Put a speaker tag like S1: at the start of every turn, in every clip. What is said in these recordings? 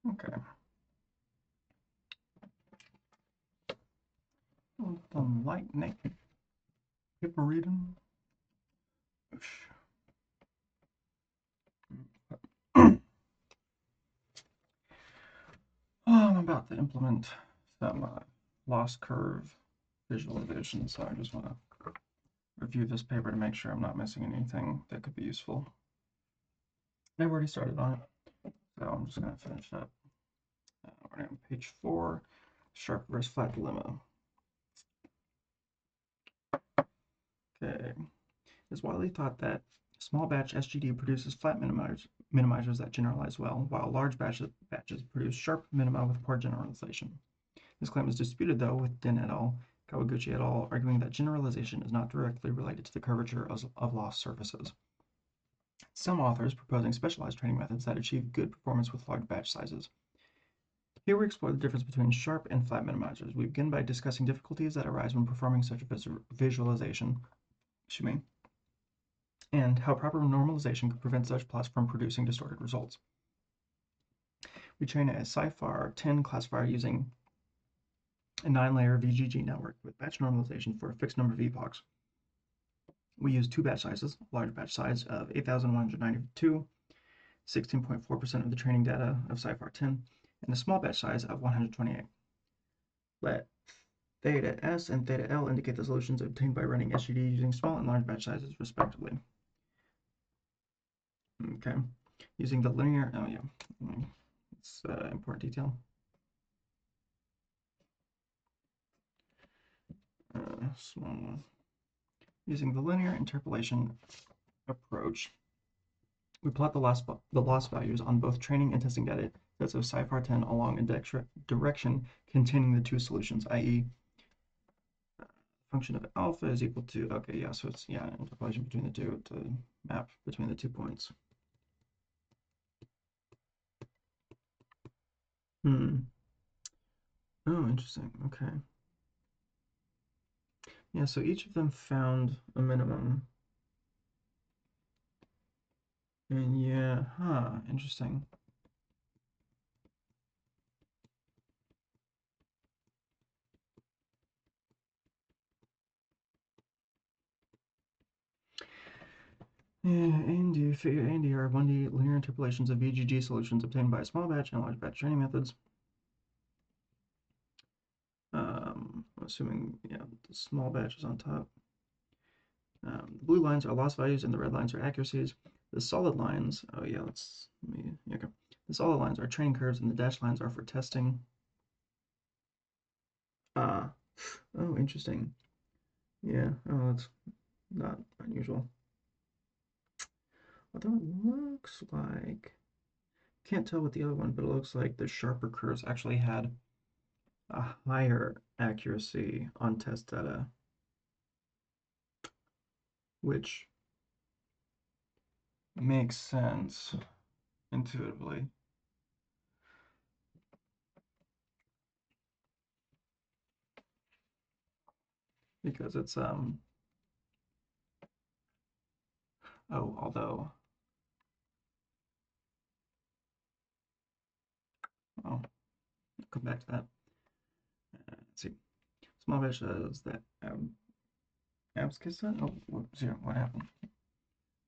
S1: Okay. The lightning. Paper reading. I'm about to implement some loss curve visualization, so I just want to review this paper to make sure I'm not missing anything that could be useful. I've already started on it, so I'm just going to finish up. We're on page 4, sharp versus flat dilemma. Okay. It's widely thought that small batch SGD produces flat minimizers that generalize well, while large batches produce sharp minima with poor generalization. This claim is disputed, though, with Den et al., Kawaguchi et al., arguing that generalization is not directly related to the curvature of loss surfaces. Some authors proposing specialized training methods that achieve good performance with large batch sizes. Here we explore the difference between sharp and flat minimizers. We begin by discussing difficulties that arise when performing such a visualization, and how proper normalization could prevent such plots from producing distorted results. We train a CIFAR 10 classifier using a 9-layer VGG network with batch normalization for a fixed number of epochs. We use two batch sizes, a large batch size of 8,192, 16.4% of the training data of CIFAR 10, and a small batch size of 128. Let theta S and theta L indicate the solutions obtained by running SGD using small and large batch sizes, respectively. Okay, using the linear, oh yeah, it's important detail. Small one. Using the linear interpolation approach, we plot the loss values on both training and testing data sets of CIFAR 10 along a direction containing the two solutions, i.e. function of alpha is equal to, okay, yeah, so it's, yeah, interpolation between the two to map between the 2 points. Oh, interesting, okay. Yeah, so each of them found a minimum. And yeah, interesting. Yeah, figure A and D are 1D linear interpolations of VGG solutions obtained by small batch and large batch training methods. Assuming, yeah, the small batch is on top. The blue lines are loss values and the red lines are accuracies. The solid lines, oh yeah, okay. The solid lines are training curves and the dashed lines are for testing. Oh, interesting. Yeah, oh, that's not unusual. Although it looks like, can't tell with the other one, but it looks like the sharper curves actually had a higher accuracy on test data, which makes sense intuitively. Because it's although I'll come back to that. Let's see. Small batch is that abscissa. Oh, whoops, here, what happened?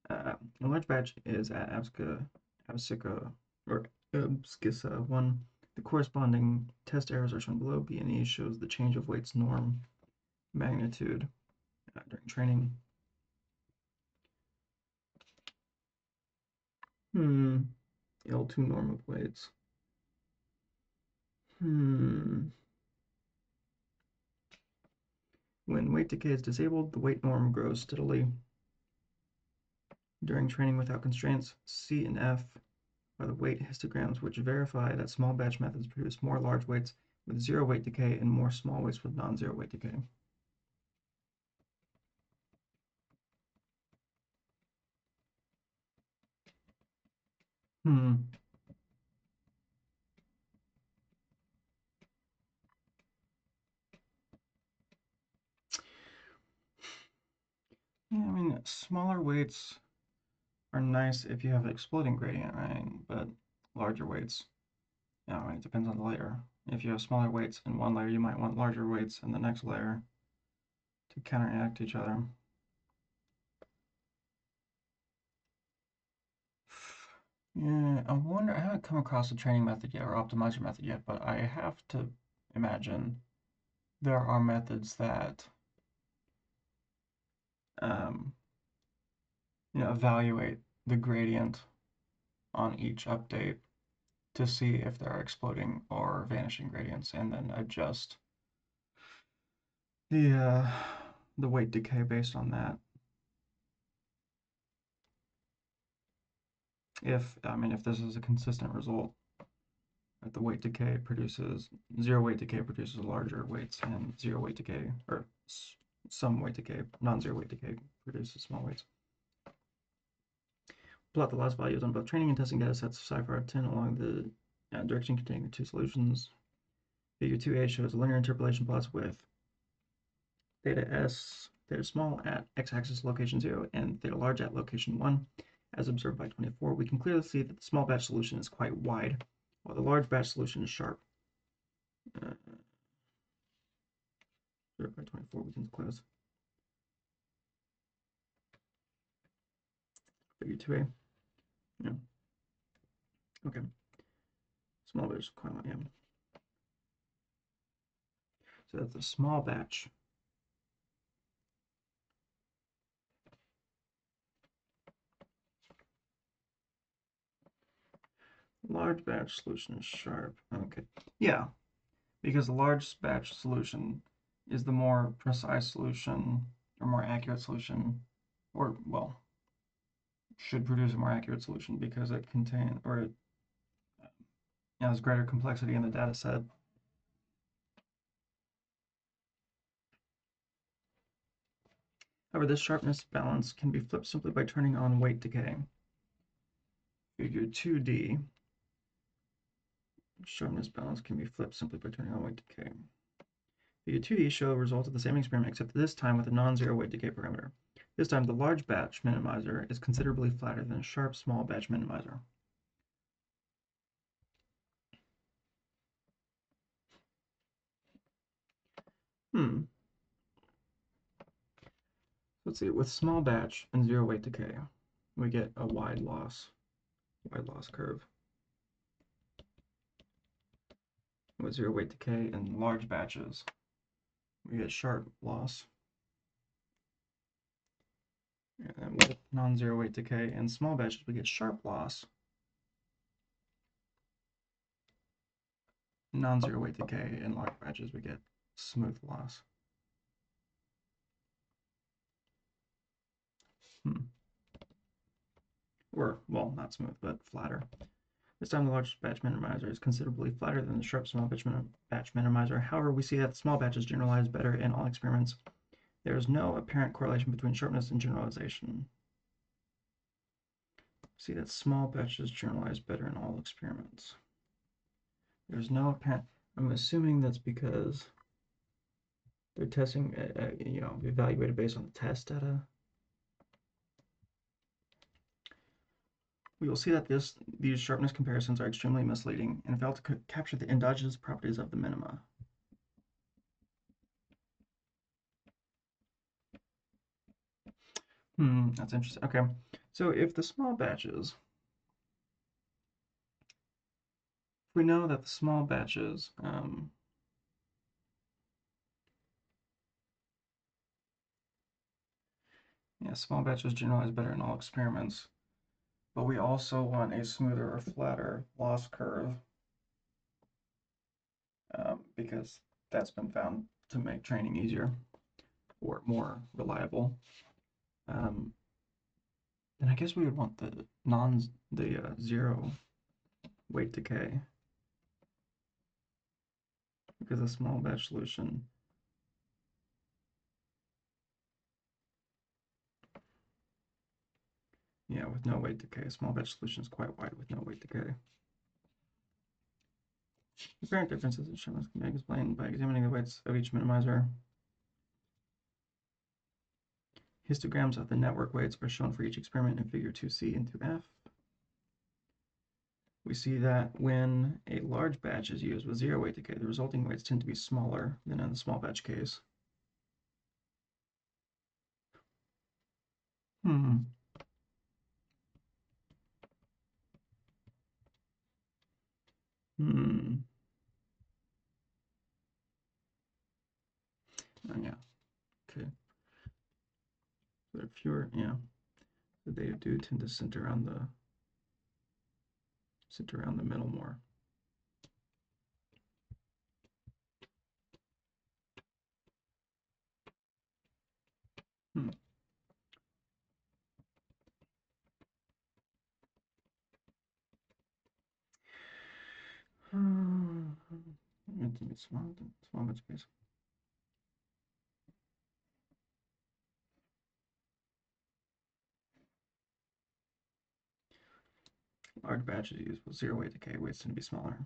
S1: A large batch is at abscissa or abscissa 1. The corresponding test errors are shown below. B and E shows the change of weights norm magnitude during training. L2 norm of weights. When weight decay is disabled, the weight norm grows steadily. During training without constraints, C and F are the weight histograms which verify that small batch methods produce more large weights with zero weight decay and more small weights with non-zero weight decay. Yeah, I mean, smaller weights are nice if you have an exploding gradient, right? But larger weights It depends on the layer. If you have smaller weights in one layer, you might want larger weights in the next layer to counteract each other. Yeah, I wonder, I haven't come across a training method yet or optimizer method yet, but I have to imagine there are methods that um, evaluate the gradient on each update to see if there are exploding or vanishing gradients, and then adjust the weight decay based on that. If this is a consistent result, that the weight decay produces zero weight decay produces larger weights, and zero weight decay or some weight decay, non-zero weight decay produces small weights. Plot the loss values on both training and testing data sets of Cypher 10 along the direction containing the two solutions. Figure 2a shows a linear interpolation plots with theta s, theta small at x-axis location 0 and theta large at location 1. As observed by 24, we can clearly see that the small batch solution is quite wide, while the large batch solution is sharp. Observed by 24, we can close. Figure 2a. Yeah. Okay. Small batch, quite wide, yeah. So that's a small batch. Large batch solution is sharp. Okay. Yeah, because the large batch solution is the more precise solution or more accurate solution, or well, should produce a more accurate solution because it contains or it has greater complexity in the data set. However, this sharpness balance can be flipped simply by turning on weight decay. Figure 2D. Sharpness balance can be flipped simply by turning on weight decay. Figure 2D show a result of the same experiment, except this time with a non-zero weight decay parameter. This time, the large batch minimizer is considerably flatter than a sharp small batch minimizer. Let's see, with small batch and zero weight decay, we get a wide loss curve. With zero weight decay and large batches, we get sharp loss. And with non-zero weight decay and small batches, we get sharp loss. Non-zero weight decay and large batches, we get smooth loss. Or, well, not smooth, but flatter. This time the large batch minimizer is considerably flatter than the sharp small batch minimizer. However, we see that the small batches generalize better in all experiments. There is no apparent correlation between sharpness and generalization. See that small batches generalize better in all experiments. There's no apparent, I'm assuming that's because they're testing, evaluated based on the test data. We will see that these sharpness comparisons are extremely misleading and fail to capture the endogenous properties of the minima. That's interesting. Okay, so if the small batches, we know that the small batches, small batches generalize better in all experiments, but we also want a smoother or flatter loss curve because that's been found to make training easier or more reliable. Then I guess we would want the zero weight decay because a small batch solution with no weight decay. A small batch solution is quite wide with no weight decay. Apparent differences in sharpness can be explained by examining the weights of each minimizer. Histograms of the network weights are shown for each experiment in figure 2C and 2F. We see that when a large batch is used with zero weight decay, the resulting weights tend to be smaller than in the small batch case. Hmm. Hmm. Oh, yeah. Okay. There are fewer. Yeah. They do tend to center around the middle more. Hmm. It's small batch case. Large batches used with zero weight decay, weights tend to be smaller.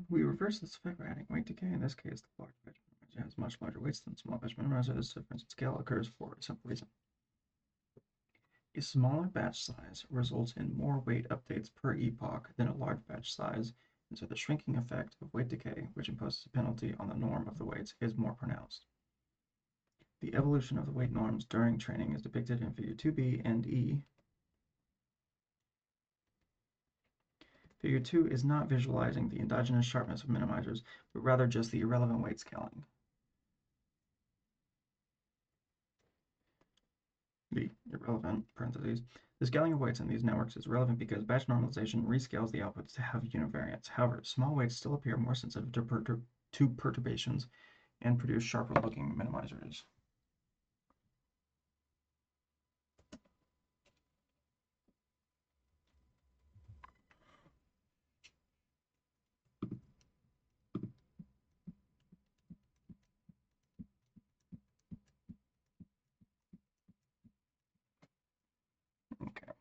S1: We reverse this effect by adding weight decay. In this case, the large batch minimizer has much larger weights than the small batch minimizer. This difference in scale occurs for a simple reason. A smaller batch size results in more weight updates per epoch than a large batch size, and so the shrinking effect of weight decay, which imposes a penalty on the norm of the weights, is more pronounced. The evolution of the weight norms during training is depicted in Figure 2b and E. Figure 2 is not visualizing the endogenous sharpness of minimizers, but rather just the irrelevant weight scaling. The irrelevant parentheses. The scaling of weights in these networks is relevant because batch normalization rescales the outputs to have univariance. However, small weights still appear more sensitive to perturbations and produce sharper looking minimizers. Okay.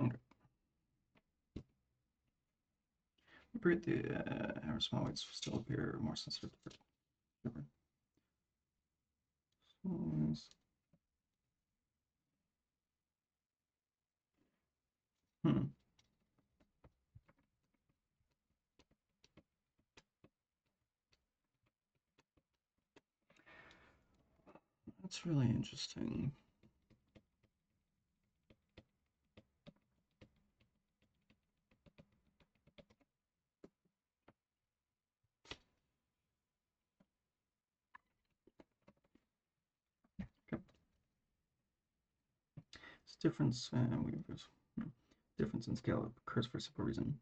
S1: Okay. The small weights still appear more sensitive to perturbations. Hmm. That's really interesting. Okay. This difference in scale occurs for a simple reason.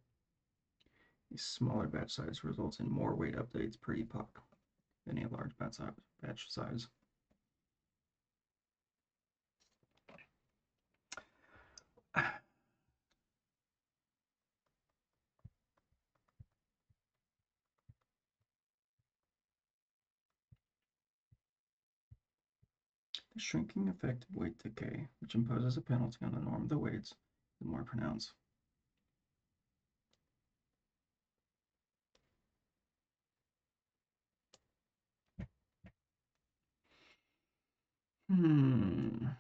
S1: A smaller batch size results in more weight updates per epoch than a large batch size. The shrinking effect of weight decay, which imposes a penalty on the norm of the weights, is more pronounced. Hmm.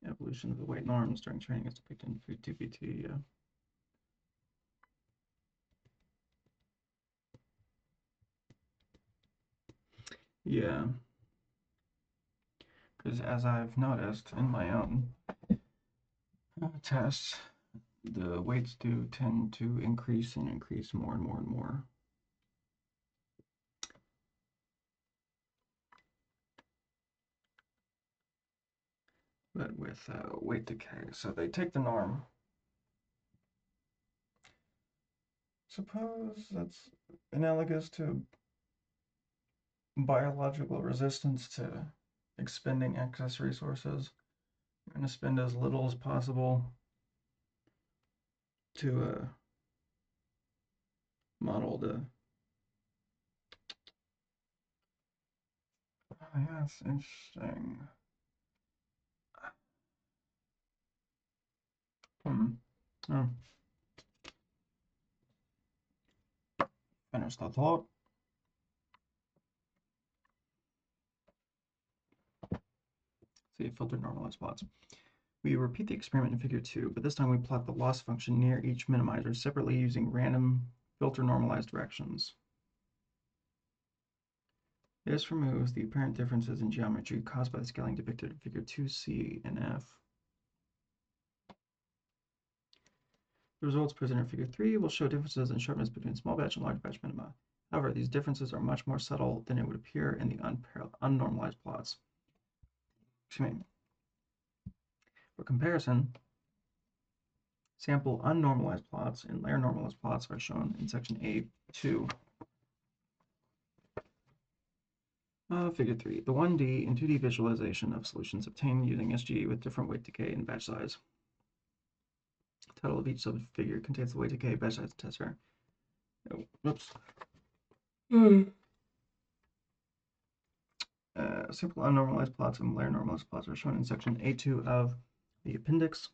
S1: Evolution of the weight norms during training is depicted in Figure 2b2. Yeah. Yeah. Because as I've noticed in my own tests, the weights do tend to increase and increase more and more and more. But with weight decay, so they take the norm. Suppose that's analogous to biological resistance to expending excess resources. You're going to spend as little as possible to model the. Oh, yeah, it's interesting. Oh, finish the thought. See, filtered normalized plots. We repeat the experiment in figure 2, but this time we plot the loss function near each minimizer separately using random filter normalized directions. This removes the apparent differences in geometry caused by the scaling depicted in figure 2C and F. The results presented in figure 3 will show differences in sharpness between small batch and large batch minima. However, these differences are much more subtle than it would appear in the unnormalized plots. Excuse me. For comparison, sample unnormalized plots and layer normalized plots are shown in section A2. Figure 3, the 1D and 2D visualization of solutions obtained using SGD with different weight decay and batch size. The title of each subfigure contains the weight decay, batch size, and test error. Oh, whoops. Simple unnormalized plots and layer normalized plots are shown in section A2 of the appendix.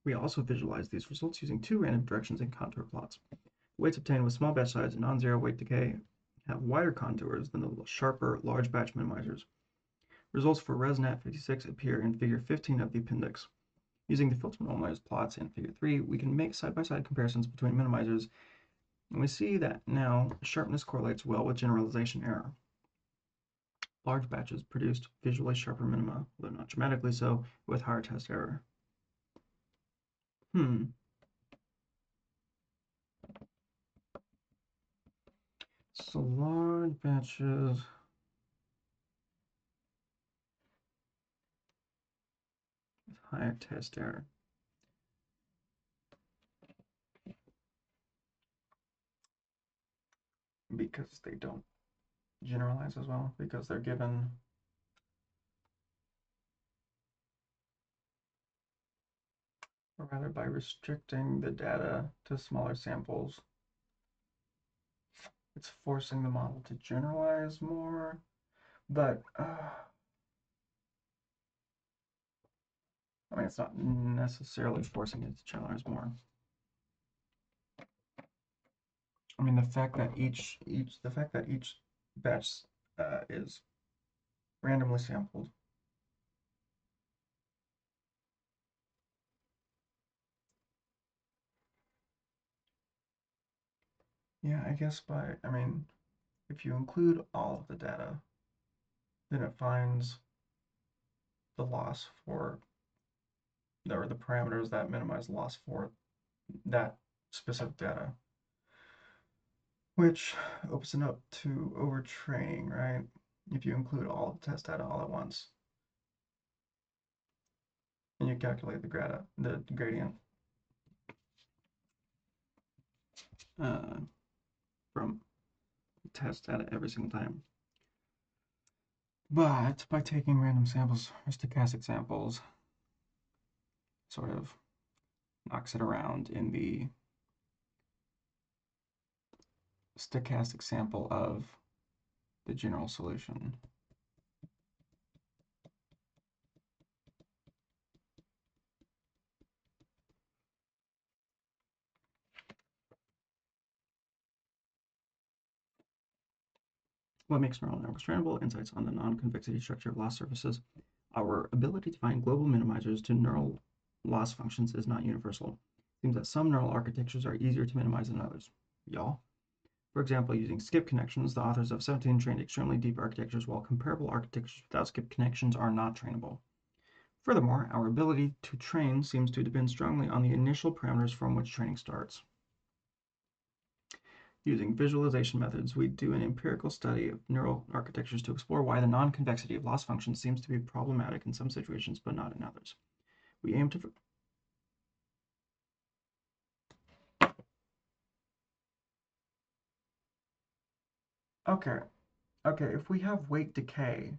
S1: We also visualize these results using two random directions and contour plots. The weights obtained with small batch size and non-zero weight decay have wider contours than the sharper large batch minimizers. Results for ResNat 56 appear in figure 15 of the appendix. Using the filter normalized plots in figure 3, we can make side-by-side comparisons between minimizers, and we see that now sharpness correlates well with generalization error. Large batches produced visually sharper minima, though not dramatically so, with higher test error. So large batches with higher test error. Because they don't generalize as well, because they're given or rather by restricting the data to smaller samples, it's forcing the model to generalize more, but I mean, it's not necessarily forcing it to generalize more. I mean, the fact that each batch is randomly sampled. Yeah, I guess I mean, if you include all of the data, then it finds the loss for, or the parameters that minimize loss for that specific data, which opens it up to overtraining, right? If you include all the test data all at once, and you calculate the gradient from test data every single time. But by taking random samples or stochastic samples, sort of knocks it around in the stochastic sample of the general solution. What makes neural networks trainable? Insights on the non-convexity structure of loss surfaces. Our ability to find global minimizers to neural loss functions is not universal. It seems that some neural architectures are easier to minimize than others. Y'all? For example, using skip connections, the authors of 17 trained extremely deep architectures, while comparable architectures without skip connections are not trainable. Furthermore, our ability to train seems to depend strongly on the initial parameters from which training starts. Using visualization methods, we do an empirical study of neural architectures to explore why the non-convexity of loss functions seems to be problematic in some situations but not in others. We aim to... Okay, if we have weight decay,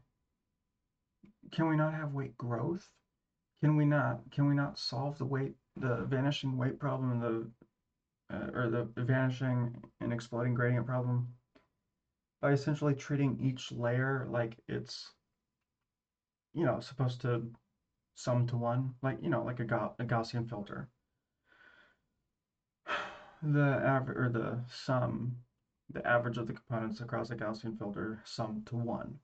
S1: can we not have weight growth? Can we not solve the vanishing weight problem and or the vanishing and exploding gradient problem by essentially treating each layer like it's, supposed to sum to one, like a Gaussian filter. The average of the components across a Gaussian filter sum to one.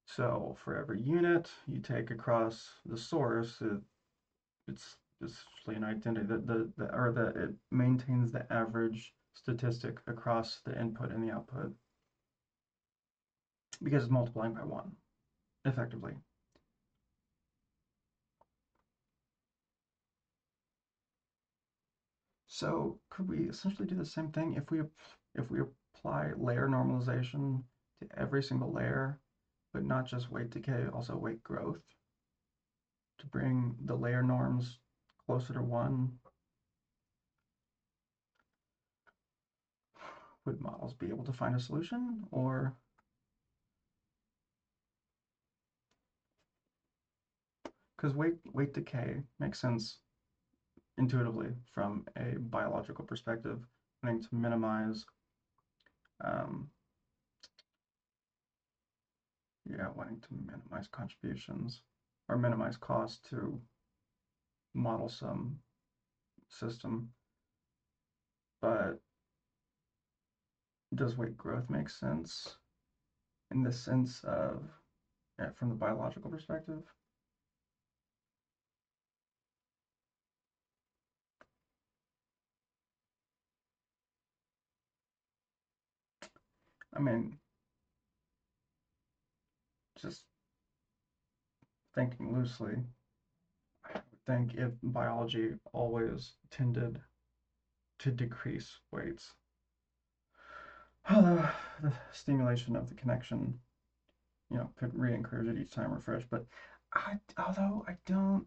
S1: So for every unit you take across the source, it's essentially an identity that it maintains the average statistic across the input and the output because it's multiplying by one, effectively. So could we essentially do the same thing if we apply layer normalization to every single layer, but not just weight decay, also weight growth, to bring the layer norms closer to one? Would models be able to find a solution, or because weight decay makes sense intuitively from a biological perspective, wanting to minimize um, contributions or minimize cost to model some system. But does weight growth make sense in the sense of, from the biological perspective? I mean, just thinking loosely, I would think if biology always tended to decrease weights, the stimulation of the connection, could re-encourage it each time refresh. But although I don't,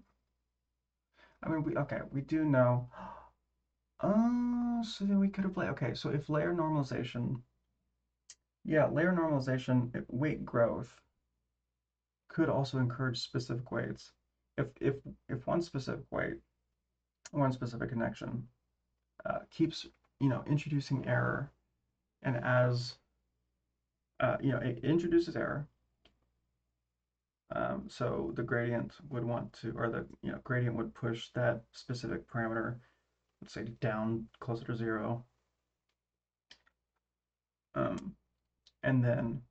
S1: I mean, we do know. So then we could apply. Okay, so if layer normalization, weight growth could also encourage specific weights. If one specific weight, one specific connection, keeps introducing error, and as it introduces error, so the gradient would want to, or the gradient would push that specific parameter, let's say, down closer to zero, and then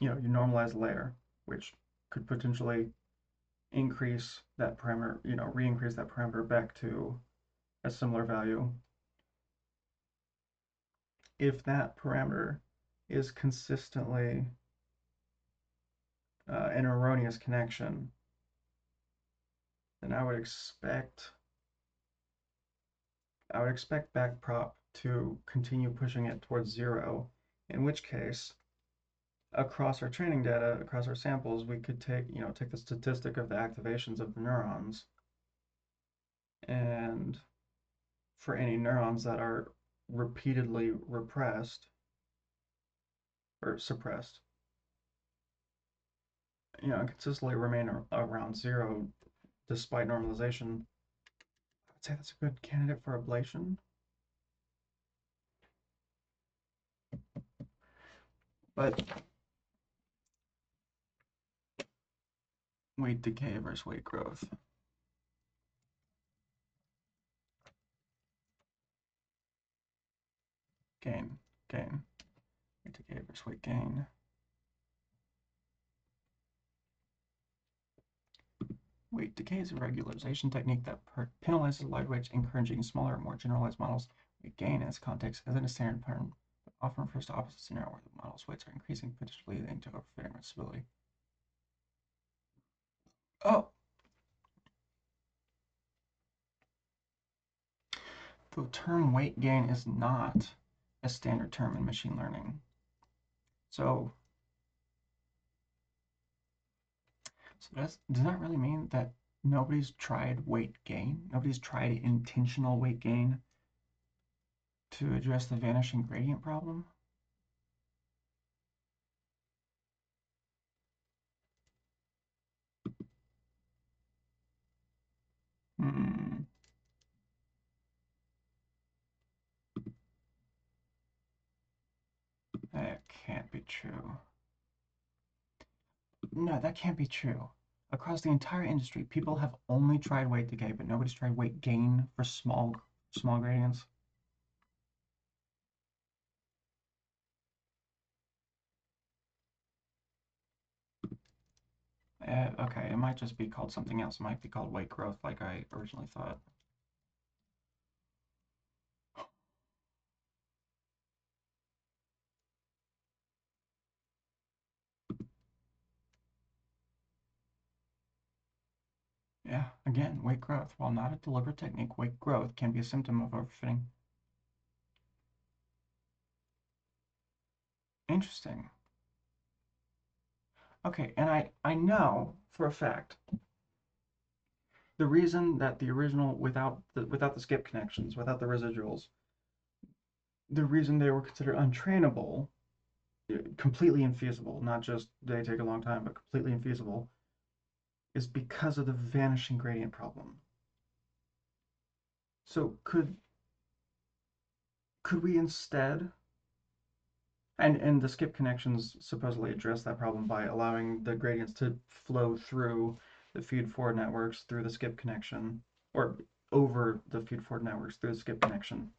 S1: you normalize the layer, which could potentially increase that parameter, re-increase that parameter back to a similar value. If that parameter is consistently an erroneous connection, then I would expect backprop to continue pushing it towards zero, in which case, across our training data, across our samples, we could take the statistic of the activations of the neurons, and for any neurons that are repeatedly repressed or suppressed, consistently remain around zero despite normalization, I'd say that's a good candidate for ablation. But weight decay versus weight growth. Gain. Weight decay versus weight gain. Weight decay is a regularization technique that penalizes light weights, encouraging smaller, more generalized models. Weight gain, in its context, isn't a standard pattern, but often refers to opposite scenario where the model's weights are increasing, potentially leading to overfitting or stability. Oh, the term weight gain is not a standard term in machine learning. So, does that really mean that nobody's tried weight gain? Nobody's tried intentional weight gain to address the vanishing gradient problem? Hmm, that can't be true. No, that can't be true. Across the entire industry, people have only tried weight decay, but nobody's tried weight gain for small gradients. Okay, it might just be called something else. It might be called weight growth, like I originally thought. Yeah, again, weight growth. While not a deliberate technique, weight growth can be a symptom of overfitting. Interesting. Okay, and I know for a fact the reason that the original without the skip connections, without the residuals, the reason they were considered untrainable, completely infeasible, not just they take a long time, but completely infeasible, is because of the vanishing gradient problem. So could we instead, and the skip connections supposedly address that problem by allowing the gradients to flow through the feed-forward networks through the skip connection, or over the feed-forward networks through the skip connection.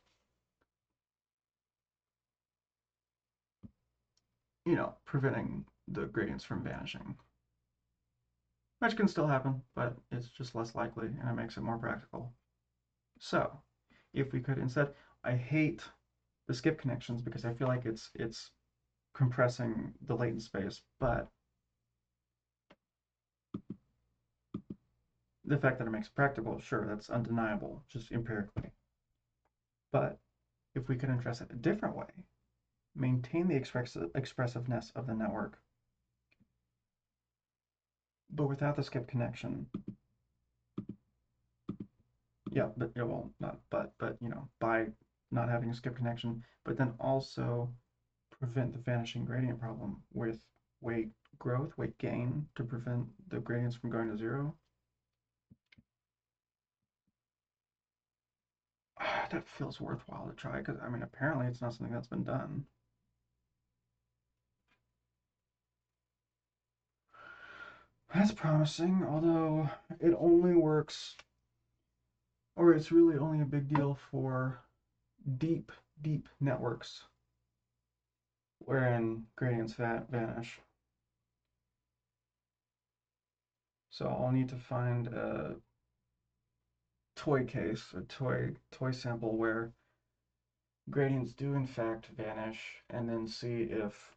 S1: Preventing the gradients from vanishing, which can still happen, but it's just less likely and it makes it more practical. So, if we could instead, I hate the skip connections because I feel like it's compressing the latent space, but the fact that it makes it practical, sure, that's undeniable, just empirically. But if we could address it a different way, maintain the expressiveness of the network, but without the skip connection, yeah, but yeah, well, not but by not having a skip connection, but then also prevent the vanishing gradient problem with weight growth, weight gain to prevent the gradients from going to zero. That feels worthwhile to try because I mean apparently it's not something that's been done. That's promising, although it only works, or it's really only a big deal for deep, deep networks wherein gradients vanish. So I'll need to find a toy case, a toy sample where gradients do in fact vanish, and then see if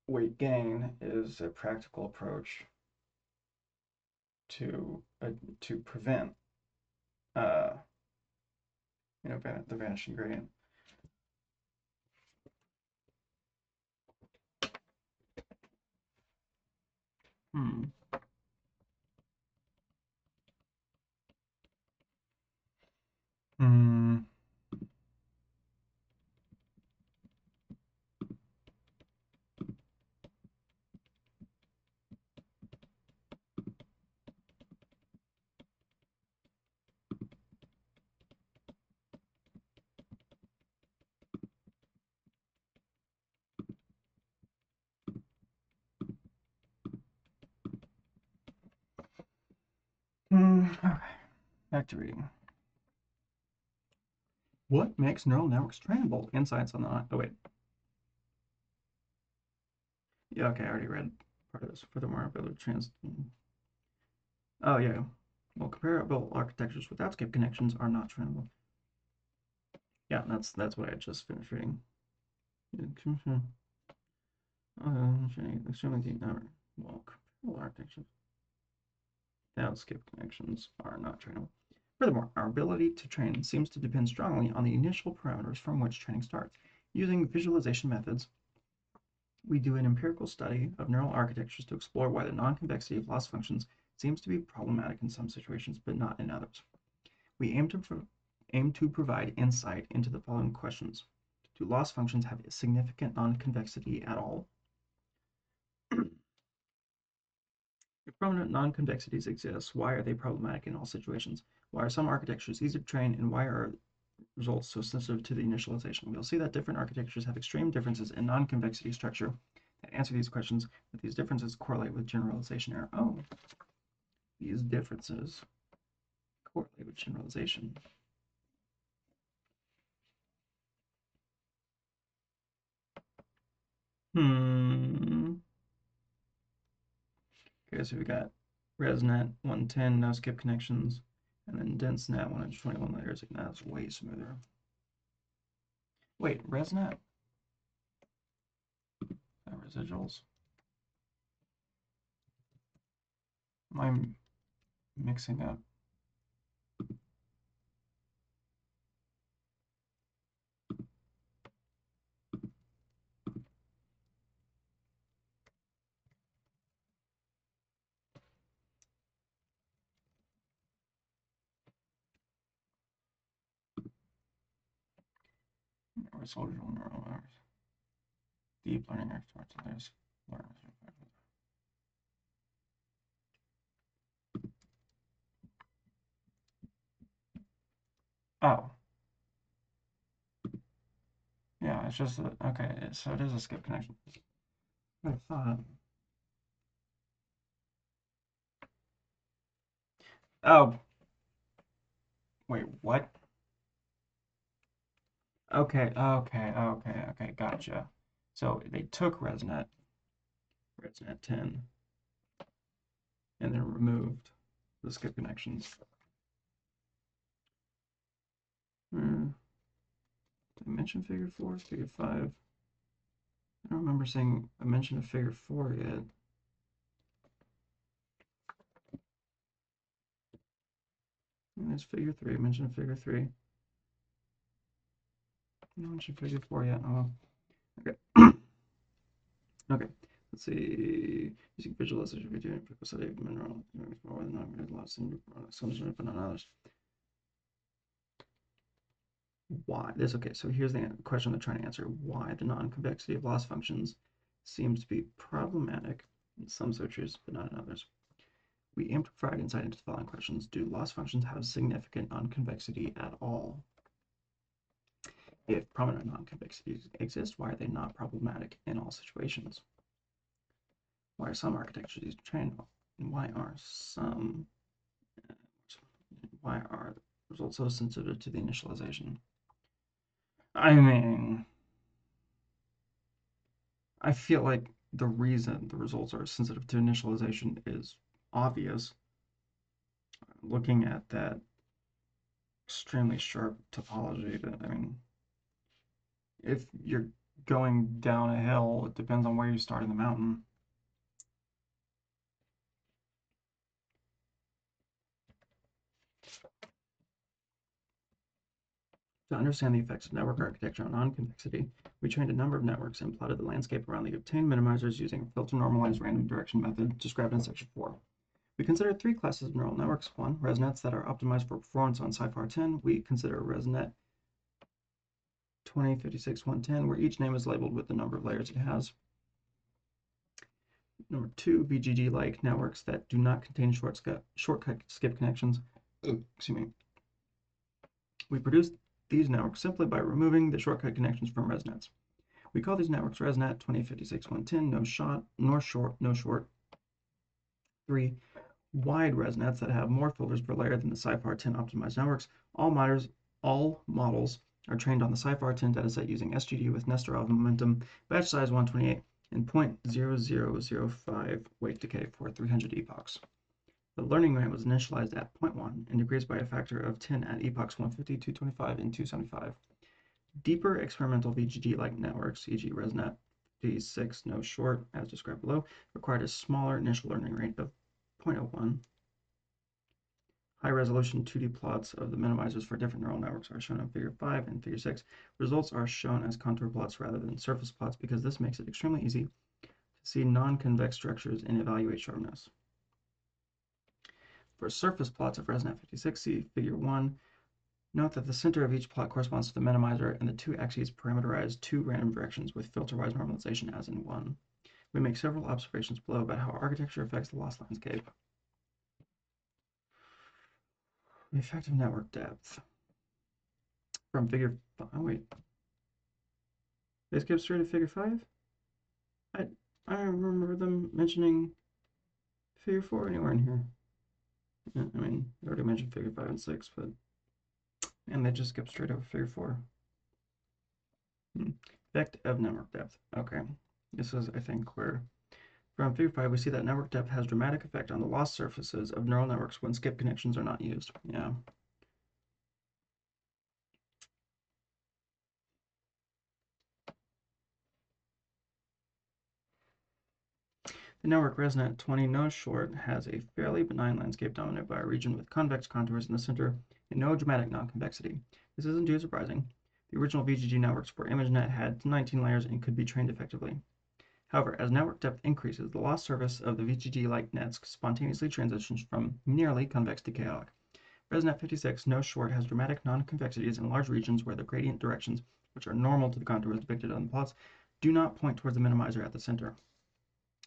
S1: weight gain is a practical approach to to prevent uh, the vanishing gradient. Hmm. Hmm. Okay, back to reading. What makes neural networks trainable? Insights on the. Oh, wait. Yeah, okay, I already read part of this. Furthermore, ability to trans. Oh, yeah. Well, comparable architectures without skip connections are not trainable. Yeah, that's what I just finished reading. Extremely deep network. Well, comparable architectures. Now skip connections are not trainable. Furthermore, our ability to train seems to depend strongly on the initial parameters from which training starts. Using visualization methods, we do an empirical study of neural architectures to explore why the non-convexity of loss functions seems to be problematic in some situations, but not in others. We aim to provide insight into the following questions. Do loss functions have significant non-convexity at all? If prominent non-convexities exist, why are they problematic in all situations? Why are some architectures easy to train, and why are results so sensitive to the initialization? We'll see that different architectures have extreme differences in non-convexity structure that answer these questions, but these differences correlate with generalization error. Oh, these differences correlate with generalization. Okay, so we got ResNet 110, no skip connections, and then DenseNet 121 layers. That's way smoother. Wait, ResNet? Residuals? Am I mixing up? Residual neural networks. Deep learning experts. There's Oh. Yeah, it's just okay, so it is a skip connection. I thought. Oh. Wait, what? Okay, gotcha. So they took ResNet 10, and then removed the skip connections. Did I mention figure 4? Figure 5? I don't remember saying I mentioned a figure 4 yet. And there's figure 3. I mentioned figure 3. I don't mention figure 4 yet. Oh, okay. Okay, let's see. Using visualization, we do empirical study of mineral more than lots of some but not others. Why this? Okay, so here's the question they're trying to answer: why the non-convexity of loss functions seems to be problematic in some searches but not in others. We aim to provide insight into the following questions: do loss functions have significant non-convexity at all? If prominent non-convexities exist, why are they not problematic in all situations? Why are some architectures used to train? And why are results so sensitive to the initialization? I mean, I feel like the reason the results are sensitive to initialization is obvious. Looking at that extremely sharp topology, I mean, if you're going down a hill, it depends on where you start in the mountain. To understand the effects of network architecture on non-convexity, we trained a number of networks and plotted the landscape around the obtained minimizers using a filter-normalized random direction method described in section 4. We consider three classes of neural networks. One, ResNets that are optimized for performance on CIFAR 10. We consider ResNet 2056-110, where each name is labeled with the number of layers it has. Number 2, VGG-like networks that do not contain shortcut skip connections. Excuse me. We produce these networks simply by removing the shortcut connections from ResNets. We call these networks ResNet 2056-110, no short. 3, wide ResNets that have more filters per layer than the CIFAR 10 optimized networks. All models are trained on the CIFAR 10 dataset using SGD with Nesterov momentum, batch size 128, and 0.0005 weight decay for 300 epochs. The learning rate was initialized at 0.1 and decreased by a factor of 10 at epochs 150, 225, and 275. Deeper experimental VGG-like networks, e.g. ResNet 56 no short, as described below, required a smaller initial learning rate of 0.01 High-resolution 2D plots of the minimizers for different neural networks are shown in Figure 5 and Figure 6. Results are shown as contour plots rather than surface plots because this makes it extremely easy to see non-convex structures and evaluate sharpness. For surface plots of ResNet 56, see Figure 1. Note that the center of each plot corresponds to the minimizer, and the two axes parameterize two random directions with filter-wise normalization as in 1. We make several observations below about how architecture affects the loss landscape. The effective network depth. From Figure 5. Oh, wait. They skip straight to Figure 5? I don't remember them mentioning Figure 4 anywhere in here. I mean, they already mentioned Figure 5 and 6, but... And they just skip straight over Figure 4. Effect of network depth. Okay. This is, I think, where... From Figure 5, we see that network depth has dramatic effect on the loss surfaces of neural networks when skip connections are not used. Yeah. The network ResNet 20 nose short has a fairly benign landscape dominated by a region with convex contours in the center and no dramatic non-convexity. This isn't too surprising. The original VGG networks for ImageNet had 19 layers and could be trained effectively. However, as network depth increases, the loss surface of the VGG-like nets spontaneously transitions from nearly convex to chaotic. ResNet 56 nose short has dramatic non-convexities in large regions where the gradient directions, which are normal to the contours depicted on the plots, do not point towards the minimizer at the center.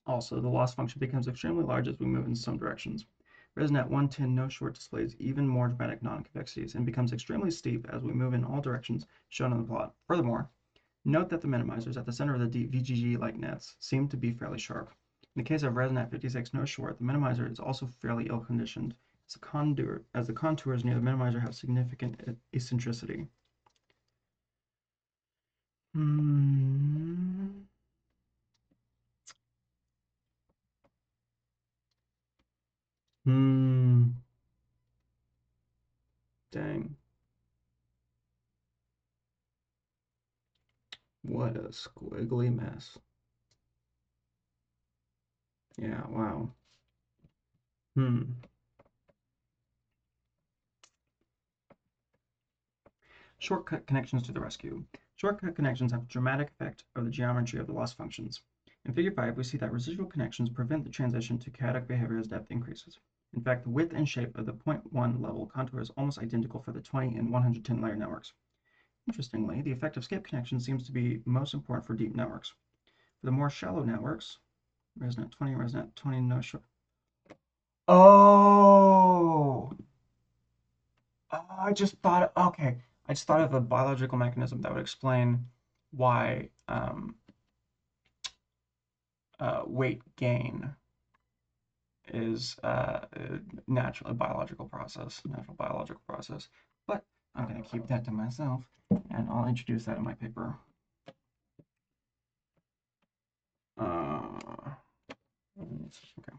S1: Also, the loss function becomes extremely large as we move in some directions. ResNet 110 nose short displays even more dramatic non-convexities and becomes extremely steep as we move in all directions shown on the plot. Furthermore, note that the minimizers at the center of the VGG-like nets seem to be fairly sharp. In the case of ResNet 56 nose short, the minimizer is also fairly ill-conditioned as the contours near the minimizer have significant eccentricity. Dang. What a squiggly mess. Yeah, wow. Shortcut connections to the rescue. Shortcut connections have a dramatic effect of the geometry of the loss functions. In Figure 5, we see that residual connections prevent the transition to chaotic behavior as depth increases. In fact, the width and shape of the 0.1 level contour is almost identical for the 20 and 110 layer networks. Interestingly, the effect of skip connections seems to be most important for deep networks. For the more shallow networks, ResNet 20 no short. Oh! I just thought, okay, I just thought of a biological mechanism that would explain why weight gain is a natural biological process. But I'm going to keep that to myself, and I'll introduce that in my paper. Okay.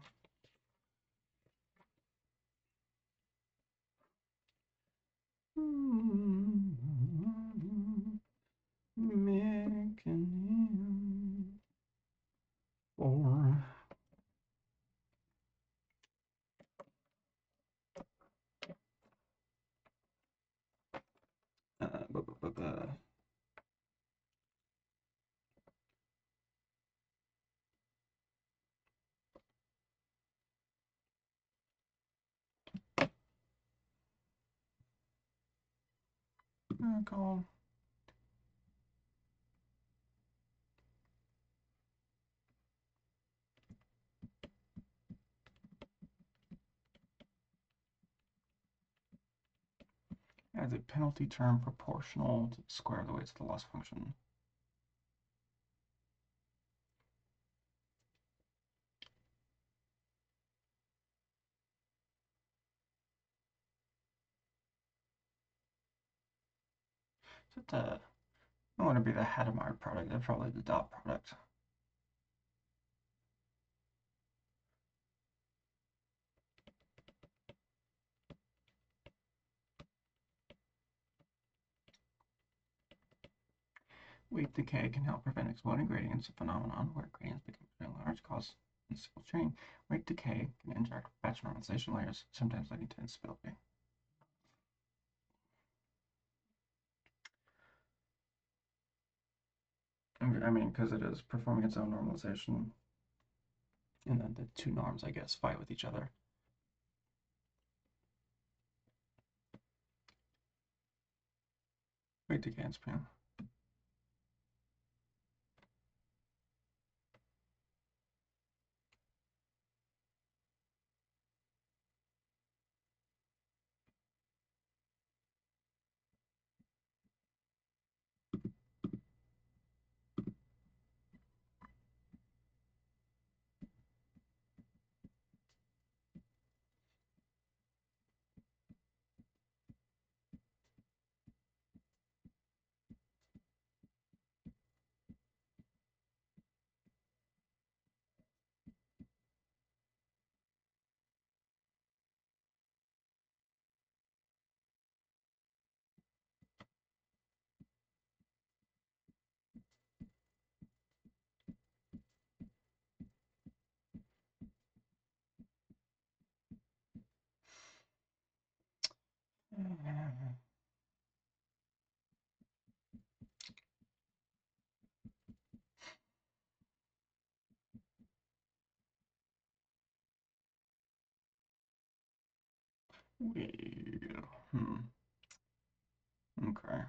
S1: Mechanism for call as a penalty term proportional to the square of the weights of the loss function. Is it I don't want to be the Hadamard product, that's probably the dot product. Weight decay can help prevent exploding gradients, a phenomenon where gradients become very large, cause in a single chain. Rate decay can interact with batch normalization layers, sometimes leading to instability. I mean, because it is performing its own normalization, and then the two norms, I guess, fight with each other. Rate decay and span. Hmm. Okay.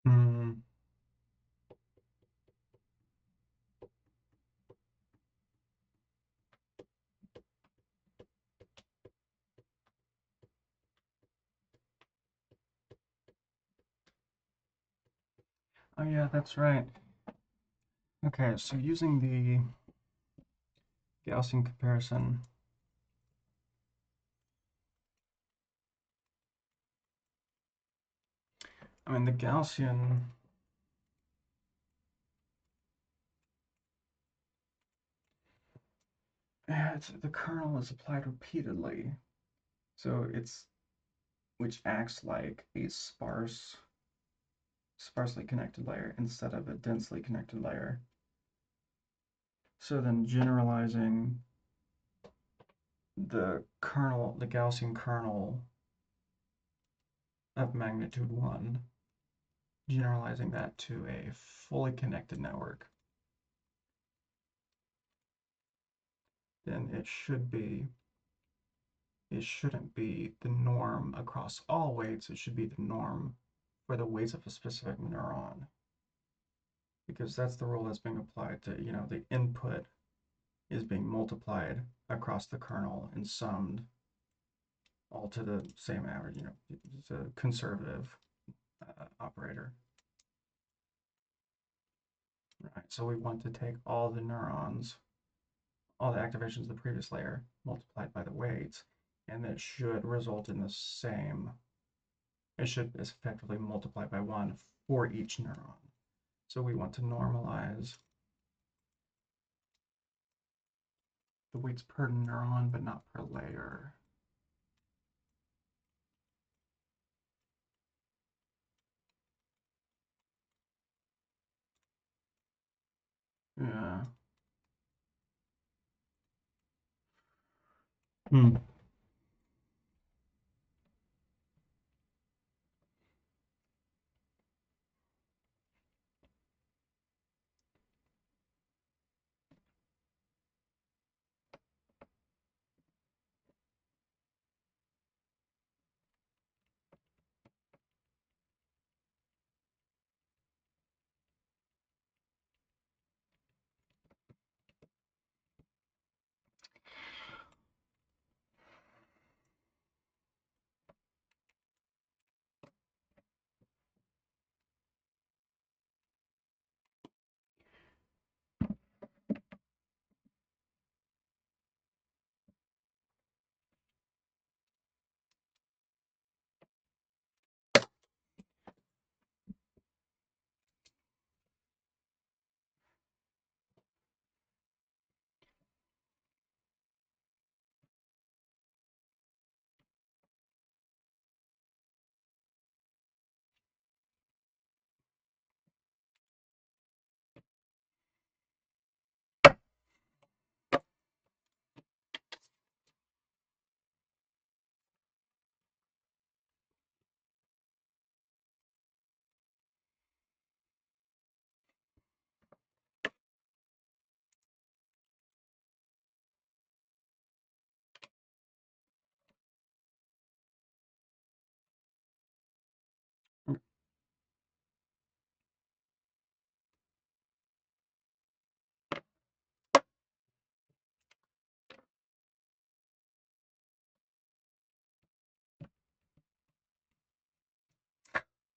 S1: Hmm. Oh yeah, that's right. Okay, so using the Gaussian comparison, I mean the Gaussian, the kernel is applied repeatedly, so it's which acts like a sparsely connected layer instead of a densely connected layer. So then generalizing the kernel, the Gaussian kernel of magnitude 1, generalizing that to a fully connected network then it shouldn't be the norm across all weights. It should be the norm for the weights of a specific neuron, because that's the rule that's being applied to, the input is being multiplied across the kernel and summed all to the same average. It's a conservative operator. Right, so we want to take all the neurons, all the activations of the previous layer multiplied by the weights, and that should result in the same. It should effectively multiply by 1 for each neuron. So we want to normalize the weights per neuron, but not per layer. Yeah. Hmm.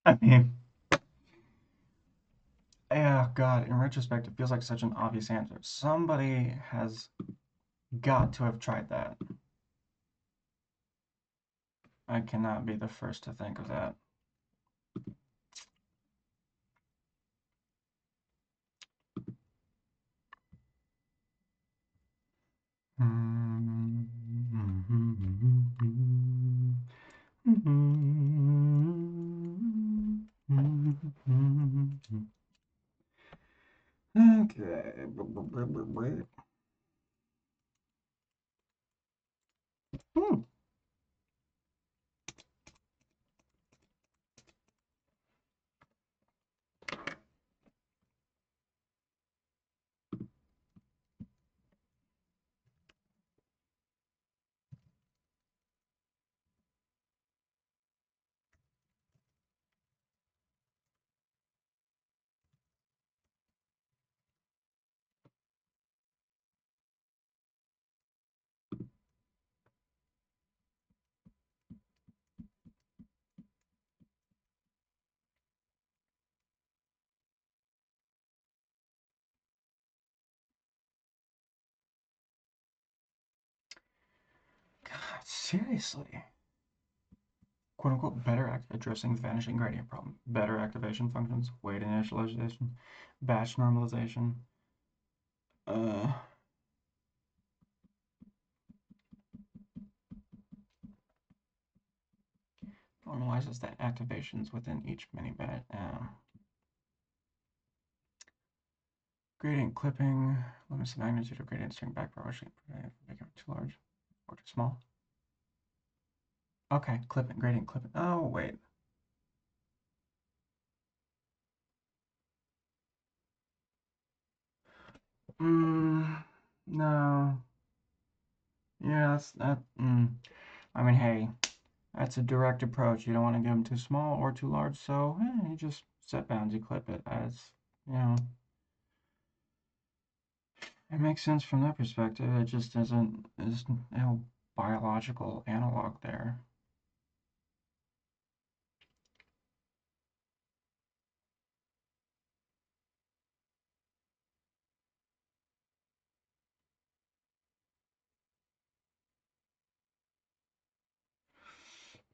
S1: I mean, yeah, God, in retrospect, it feels like such an obvious answer. Somebody has got to have tried that. I cannot be the first to think of that. Okay. Hmm. God, seriously. Quote unquote better addressing the vanishing gradient problem. Better activation functions, weight initialization, batch normalization. Uh, Normalizes the activations within each mini batch. Gradient clipping limits the magnitude of gradient string back propagation, preventing it from becoming too large or too small. Okay, clipping, gradient clipping. Oh, wait. No. Yeah, that's that. I mean, hey, that's a direct approach. You don't want to get them too small or too large, so you just set bounds, you clip it. As you know, it makes sense from that perspective. It just isn't. There's no biological analog there.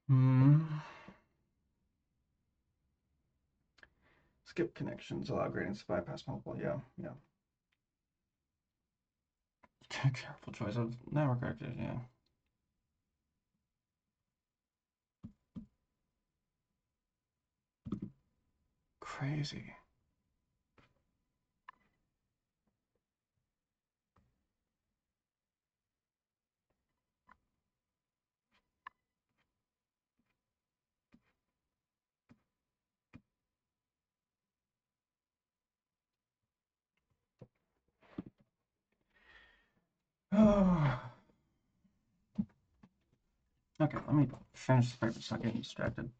S1: Hmm. Skip connections allow gradients to bypass multiple. Yeah, yeah. Careful choice of network architecture. Yeah. Crazy. Oh. Okay, let me finish the paper so I get distracted.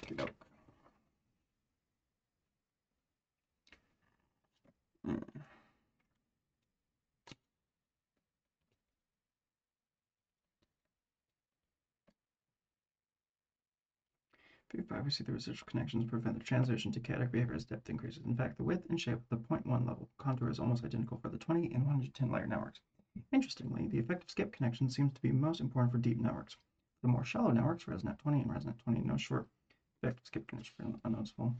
S1: Okay, 55, we see the residual connections prevent the transition to chaotic behavior as depth increases. In fact, the width and shape of the 0.1 level contour is almost identical for the 20 and 110 layer networks. Interestingly, the effect of skip connection seems to be most important for deep networks. For the more shallow networks, ResNet 20 and ResNet 20, no short effect of skip connection are unnoticeable.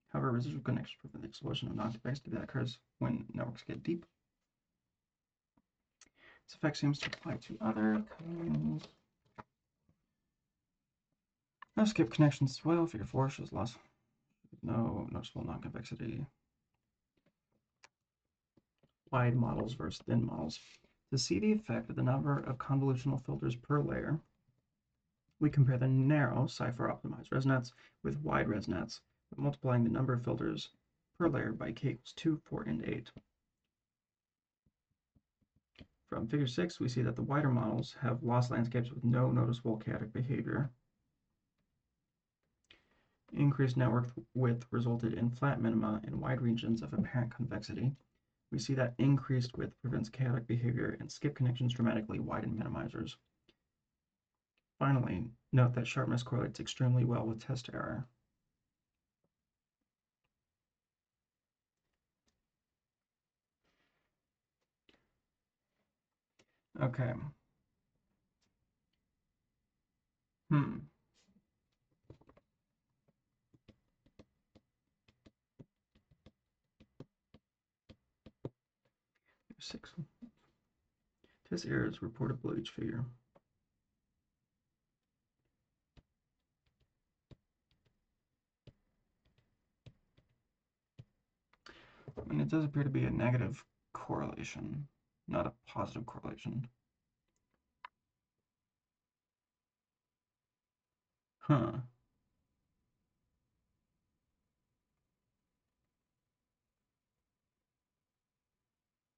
S1: However, residual connections prevent the explosion of non-convexity that occurs when networks get deep. This effect seems to apply to other kinds. No skip connections as well. Figure 4 shows loss. No noticeable non-convexity. Wide models versus thin models. To see the effect of the number of convolutional filters per layer, we compare the narrow cipher-optimized ResNets with wide ResNets, multiplying the number of filters per layer by k equals 2, 4, and 8. From figure 6, we see that the wider models have lost landscapes with no noticeable chaotic behavior. Increased network width resulted in flat minima in wide regions of apparent convexity. We see that increased width prevents chaotic behavior and skip connections dramatically widen minimizers. Finally, note that sharpness correlates extremely well with test error. Okay. 6. Test errors reported below each figure. And it does appear to be a negative correlation, not a positive correlation. Huh.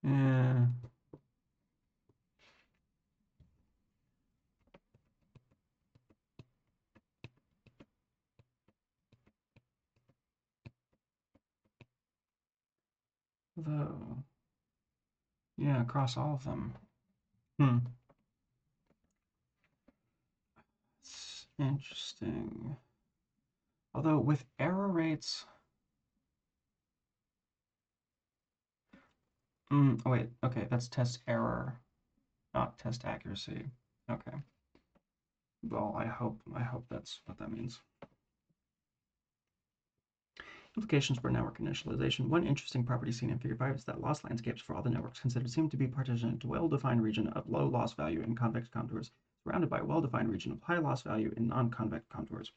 S1: Yeah. Though. Yeah, across all of them. It's interesting. Although with error rates. Oh wait, okay, that's test error, not test accuracy. Okay. Well, I hope that's what that means. Implications for network initialization. One interesting property seen in Figure 5 is that loss landscapes for all the networks considered seem to be partitioned into a well-defined region of low loss value in convex contours, surrounded by a well-defined region of high loss value in non-convex contours.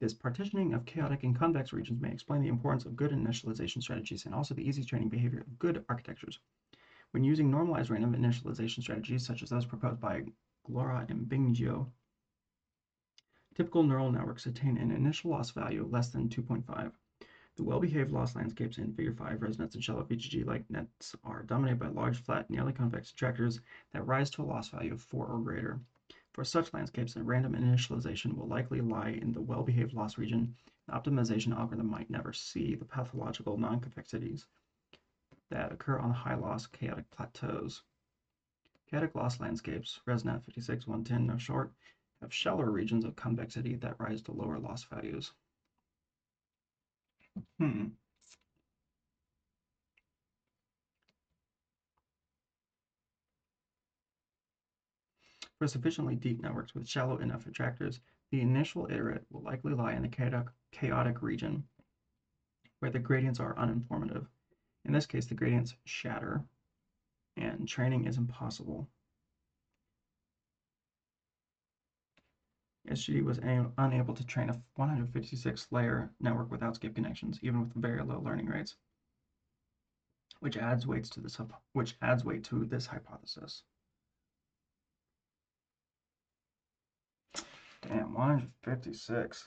S1: This partitioning of chaotic and convex regions may explain the importance of good initialization strategies and also the easy training behavior of good architectures. When using normalized random initialization strategies, such as those proposed by Glora and Bingio, Typical neural networks attain an initial loss value less than 2.5. The well-behaved loss landscapes in Figure 5 resonance and shallow VGG-like nets are dominated by large, flat, nearly convex attractors that rise to a loss value of 4 or greater. For such landscapes, a random initialization will likely lie in the well-behaved loss region. An optimization algorithm might never see the pathological non-convexities that occur on high-loss chaotic plateaus. Chaotic loss landscapes, ResNet 56, 110, no short, have shallower regions of convexity that rise to lower loss values. For sufficiently deep networks with shallow enough attractors, the initial iterate will likely lie in the chaotic region where the gradients are uninformative. In this case, the gradients shatter and training is impossible. SGD was unable to train a 156-layer network without skip connections, even with very low learning rates, which adds weight to this hypothesis. Damn, 156.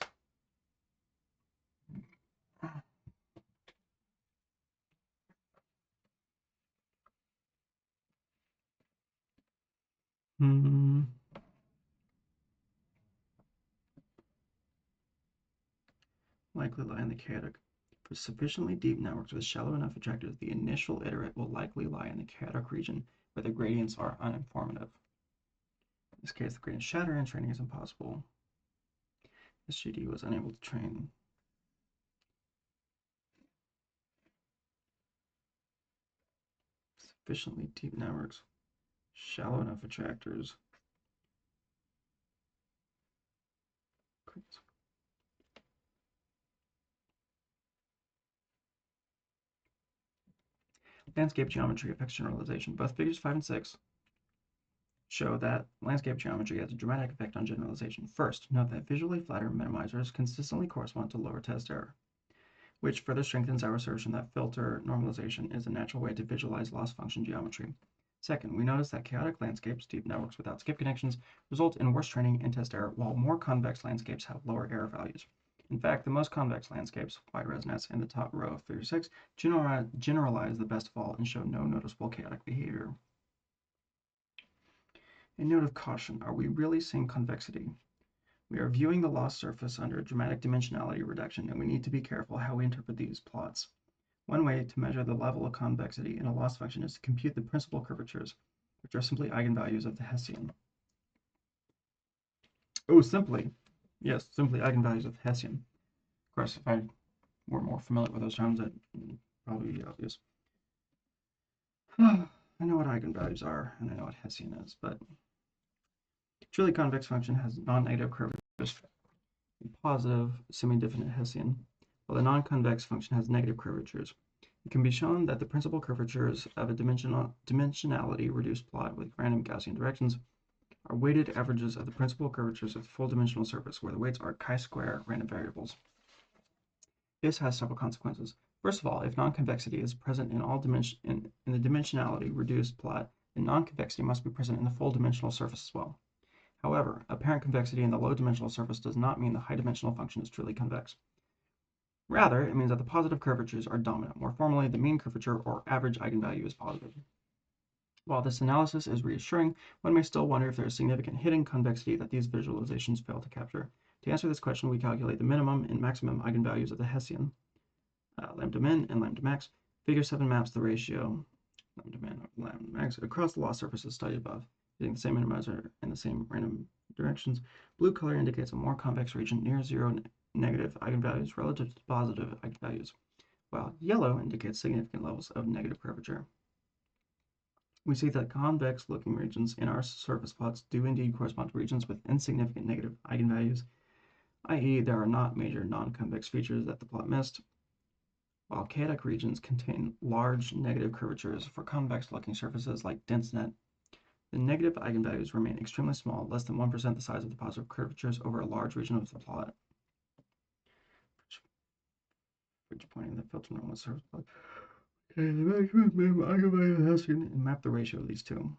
S1: Likely lie in the chaotic. For sufficiently deep networks with shallow enough attractors, the initial iterate will likely lie in the chaotic region where the gradients are uninformative. In this case, the gradients shatter and training is impossible. SGD was unable to train. Sufficiently deep networks, shallow enough attractors. Landscape geometry affects generalization. Both figures 5 and 6 show that landscape geometry has a dramatic effect on generalization. First, note that visually flatter minimizers consistently correspond to lower test error, which further strengthens our assertion that filter normalization is a natural way to visualize loss function geometry. Second, we notice that chaotic landscapes, deep networks without skip connections, result in worse training and test error, while more convex landscapes have lower error values. In fact, the most convex landscapes, wide resonance in the top row of figure 6, generalize the best of all and show no noticeable chaotic behavior. A note of caution, are we really seeing convexity? We are viewing the loss surface under dramatic dimensionality reduction, and we need to be careful how we interpret these plots. One way to measure the level of convexity in a loss function is to compute the principal curvatures, which are simply eigenvalues of the Hessian. Oh, simply. Yes, simply eigenvalues of the Hessian. Of course, if I were more familiar with those terms, that would probably be obvious. I know what eigenvalues are, and I know what Hessian is, but a truly convex function has non-negative curvatures, a positive semi-definite Hessian, while the non-convex function has negative curvatures. It can be shown that the principal curvatures of a dimensionality reduced plot with random Gaussian directions are weighted averages of the principal curvatures of the full dimensional surface, where the weights are chi-square random variables. This has several consequences. First of all, if non-convexity is present in the dimensionality reduced plot, then non-convexity must be present in the full dimensional surface as well. However, apparent convexity in the low dimensional surface does not mean the high dimensional function is truly convex. Rather, it means that the positive curvatures are dominant. More formally, the mean curvature or average eigenvalue is positive. While this analysis is reassuring, one may still wonder if there is significant hidden convexity that these visualizations fail to capture. To answer this question, we calculate the minimum and maximum eigenvalues of the Hessian, lambda min and lambda max. Figure 7 maps the ratio lambda min over lambda max across the loss surfaces studied above, using the same minimizer and the same random directions. Blue color indicates a more convex region near zero negative eigenvalues relative to positive eigenvalues, while yellow indicates significant levels of negative curvature. We see that convex-looking regions in our surface plots do indeed correspond to regions with insignificant negative eigenvalues, i.e. there are not major non-convex features that the plot missed, while chaotic regions contain large negative curvatures for convex-looking surfaces like DenseNet. The negative eigenvalues remain extremely small, less than 1% the size of the positive curvatures over a large region of the plot. Pointing the filter normal surface plot. Okay, the maximum eigenvalue of the Hessian and map the ratio of these two.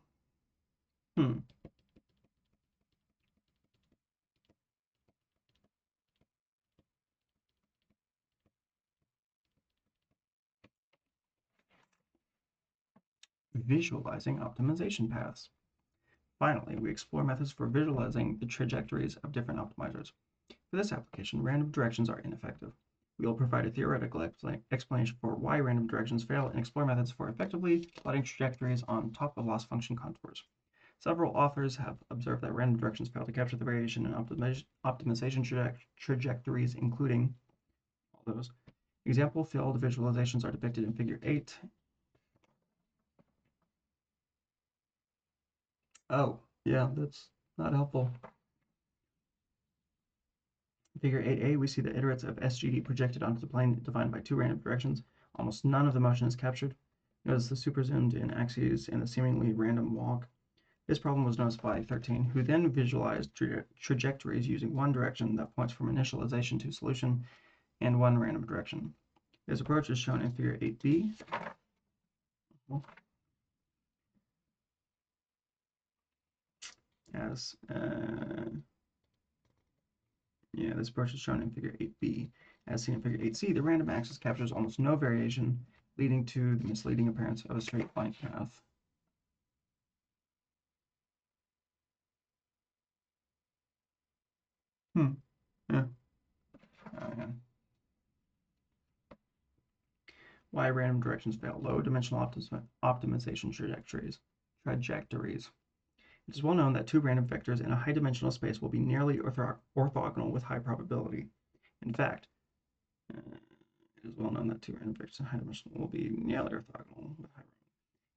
S1: visualizing optimization paths. Finally, we explore methods for visualizing the trajectories of different optimizers. For this application, random directions are ineffective. We will provide a theoretical explanation for why random directions fail and explore methods for effectively plotting trajectories on top of loss function contours. Several authors have observed that random directions fail to capture the variation in optimization trajectories, including all those. Example field visualizations are depicted in Figure 8. Oh, yeah, that's not helpful. In Figure 8a, we see the iterates of SGD projected onto the plane defined by two random directions. Almost none of the motion is captured. Notice the super zoomed in axes and the seemingly random walk. This problem was noticed by 13, who then visualized trajectories using one direction that points from initialization to solution and one random direction. This approach is shown in Figure 8b. As this approach is shown in Figure 8b. As seen in Figure 8c, the random axis captures almost no variation, leading to the misleading appearance of a straight line path. Yeah. Yeah. Why random directions fail. Low dimensional optimization trajectories. It is well known that two random vectors in a high dimensional space will be nearly orthogonal with high probability. In fact, it is well known that two random vectors in high dimensional will be nearly orthogonal with high probability.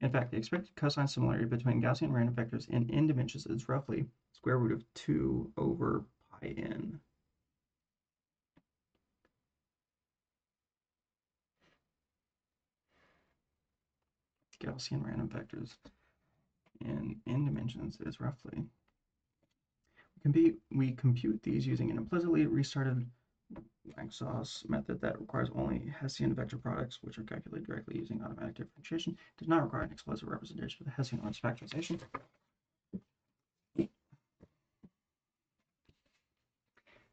S1: In fact, the expected cosine similarity between Gaussian random vectors in n dimensions is roughly square root of 2 over pi n. Gaussian random vectors in n dimensions is roughly. We compute these using an implicitly restarted Langsauss method that requires only Hessian vector products, which are calculated directly using automatic differentiation. It does not require an explicit representation of the Hessian order factorization.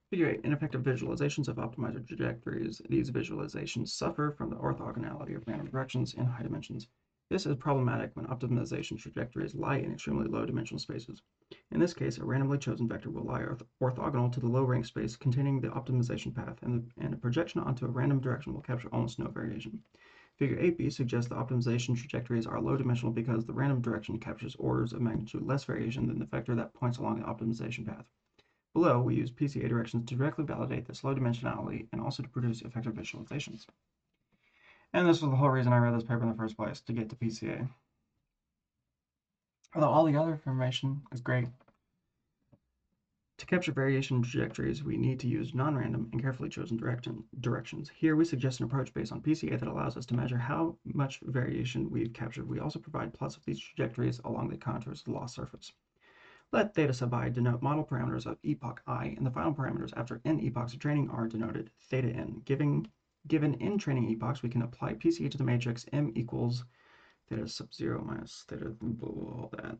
S1: Figure 8, ineffective visualizations of optimizer trajectories. These visualizations suffer from the orthogonality of random directions in high dimensions. This is problematic when optimization trajectories lie in extremely low dimensional spaces. In this case, a randomly chosen vector will lie orthogonal to the low rank space containing the optimization path, and a projection onto a random direction will capture almost no variation. Figure 8b suggests the optimization trajectories are low dimensional because the random direction captures orders of magnitude less variation than the vector that points along the optimization path. Below, we use PCA directions to directly validate this low dimensionality and also to produce effective visualizations. And this was the whole reason I read this paper in the first place, to get to PCA. Although all the other information is great. To capture variation trajectories, we need to use non-random and carefully chosen directions. Here, we suggest an approach based on PCA that allows us to measure how much variation we've captured. We also provide plots of these trajectories along the contours of the loss surface. Let theta sub I denote model parameters of epoch I, and the final parameters after n epochs of training are denoted theta n. Given n training epochs, we can apply PCA to the matrix m equals theta sub 0 minus theta, all that.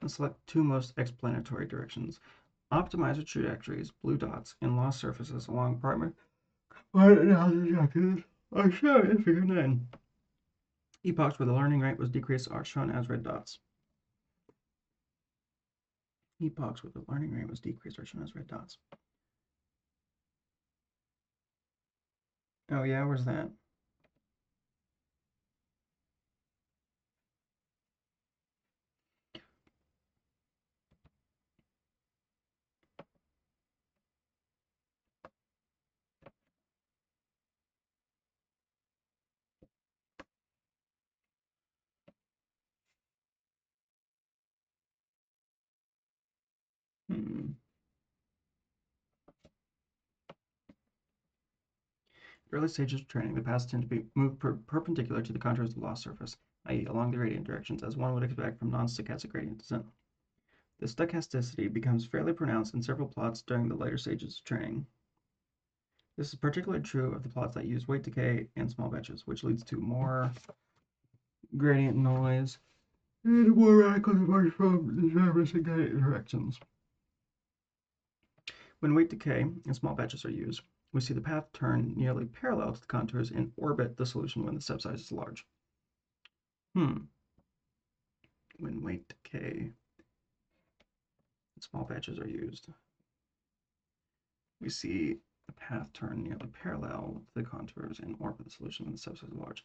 S1: Let's select two most explanatory directions. Optimizer trajectories, blue dots, and loss surfaces along primary trajectories are shown in Figure 9. Epochs where the learning rate was decreased are shown as red dots. Epochs where the learning rate was decreased are shown as red dots. Oh yeah, where's that? Early stages of training, the paths tend to be moved perpendicular to the contours of the loss surface, i.e. along the gradient directions, as one would expect from non-stochastic gradient descent. The stochasticity becomes fairly pronounced in several plots during the later stages of training. This is particularly true of the plots that use weight decay and small batches, which leads to more gradient noise. and more radical departure from the nervous and kinetic directions. When weight decay and small batches are used, we see the path turn nearly parallel to the contours and orbit the solution when the step size is large. When weight decay and small batches are used, we see the path turn nearly parallel to the contours and orbit the solution when the step size is large.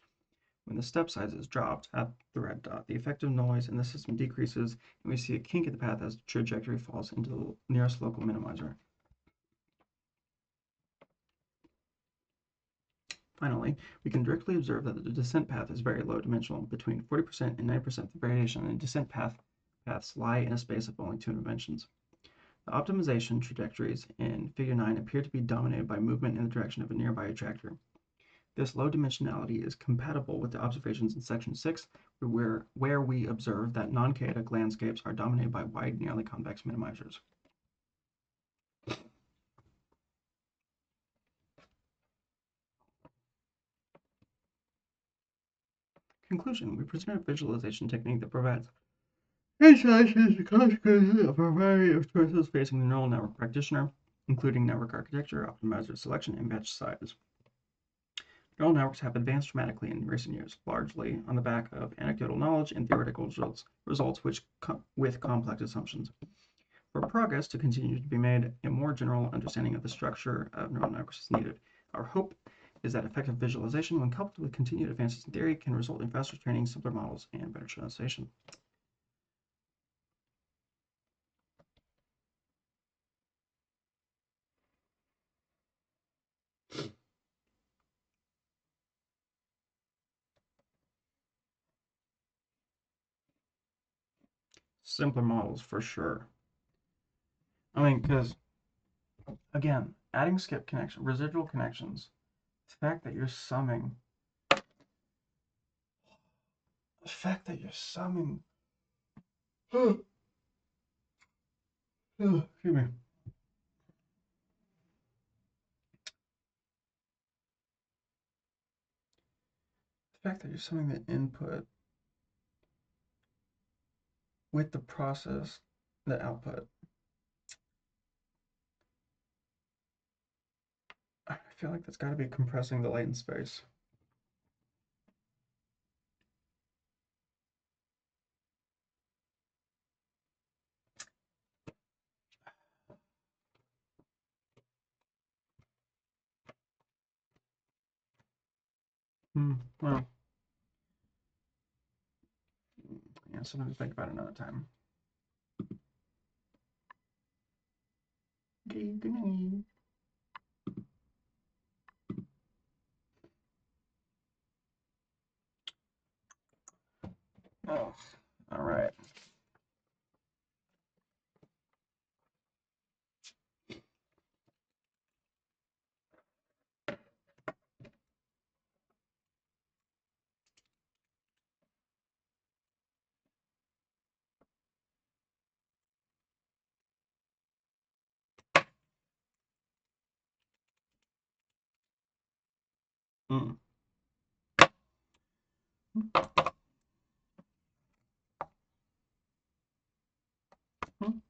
S1: When the step size is dropped at the red dot, the effective noise in the system decreases, and we see a kink in the path as the trajectory falls into the nearest local minimizer. Finally, we can directly observe that the descent path is very low dimensional. Between 40% and 90% of the variation in descent paths lie in a space of only 2 dimensions. The optimization trajectories in Figure 9 appear to be dominated by movement in the direction of a nearby attractor. This low dimensionality is compatible with the observations in Section 6, where we observe that non-chaotic landscapes are dominated by wide, nearly convex minimizers. Conclusion: we present a visualization technique that provides insights into the consequences of a variety of choices facing the neural network practitioner, including network architecture, optimizer selection, and batch size. Neural networks have advanced dramatically in recent years, largely on the back of anecdotal knowledge and theoretical results with complex assumptions. For progress to continue to be made, a more general understanding of the structure of neural networks is needed. Our hope is that effective visualization, when coupled with continued advances in theory, can result in faster training, simpler models, and better generalization. Simpler models for sure. I mean, because again, adding skip connection, residual connections, the fact that you're summing, excuse me, the fact that you're summing the input with the process, the output. I feel like that's got to be compressing the latent space. Well, yeah, something to think about another time. Okay, good night. Oh, all right. Mm. Mm.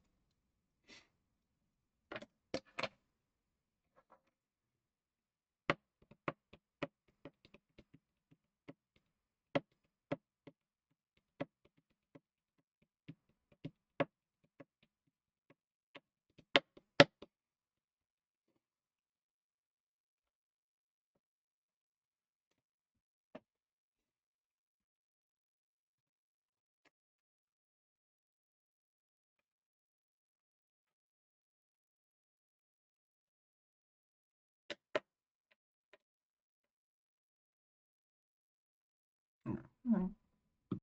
S1: Mm.